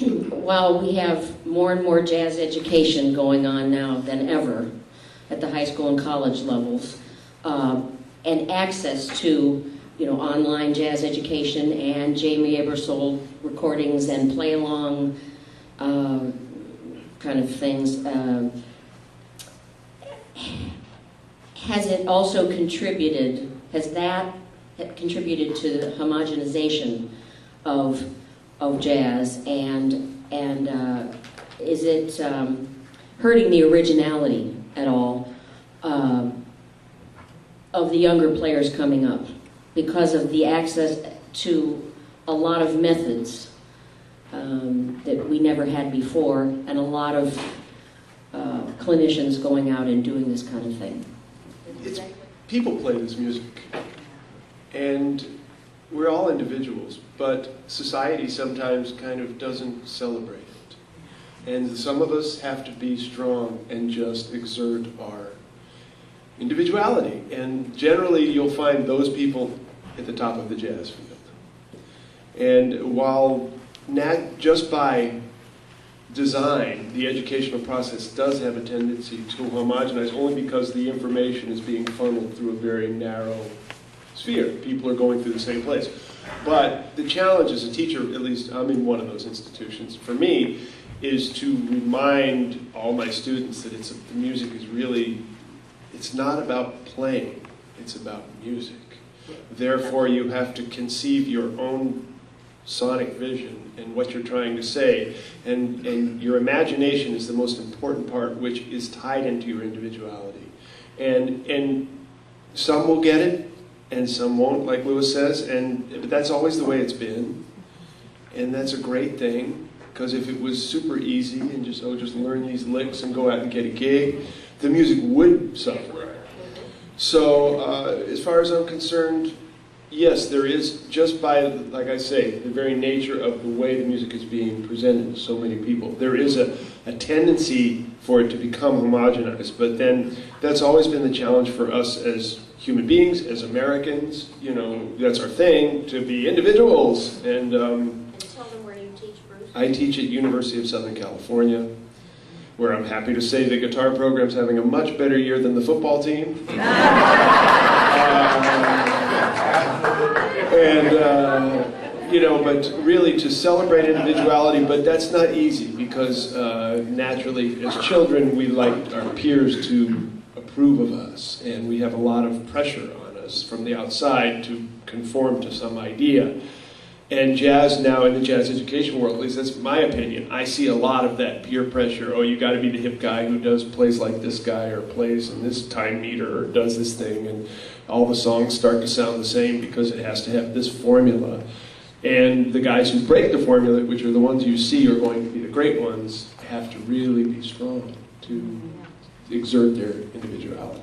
while we have more and more jazz education going on now than ever at the high school and college levels, and access to online jazz education and Jamie Aebersold recordings and play-along kind of things, has it also contributed, has that contributed to the homogenization of jazz, and is it hurting the originality at all of the younger players coming up because of the access to a lot of methods that we never had before, and a lot of clinicians going out and doing this kind of thing? People play this music, and we're all individuals, but society sometimes kind of doesn't celebrate it. And some of us have to be strong and just exert our individuality. And generally, you'll find those people at the top of the jazz field. And while just by design, the educational process does have a tendency to homogenize, only because the information is being funneled through a very narrow sphere. People are going through the same place. But the challenge as a teacher, at least I'm in one of those institutions, for me, is to remind all my students that the music is really, it's not about playing, it's about music. Therefore, you have to conceive your own sonic vision and what you're trying to say, and your imagination is the most important part, which is tied into your individuality. And some will get it, and some won't, like Lewis says, but that's always the way it's been, and that's a great thing, because if it was super easy and just learn these licks and go out and get a gig, the music would suffer. So as far as I'm concerned, yes, there is, just by, like I say, the very nature of the way the music is being presented to so many people, there is a tendency for it to become homogenized. But then that's always been the challenge for us as human beings, as Americans. That's our thing, to be individuals. And tell them where you teach, Bruce. I teach at University of Southern California, where I'm happy to say the guitar program's having a much better year than the football team. But really to celebrate individuality, but that's not easy, because naturally as children we like our peers to approve of us, and we have a lot of pressure on us from the outside to conform to some idea. And jazz now, in the jazz education world, at least that's my opinion, I see a lot of that peer pressure. Oh, you got to be the hip guy who plays like this guy, or plays in this time meter, or does this thing, and all the songs start to sound the same because it has to have this formula. And the guys who break the formula, which are the ones you see are going to be the great ones, have to really be strong to exert their individuality.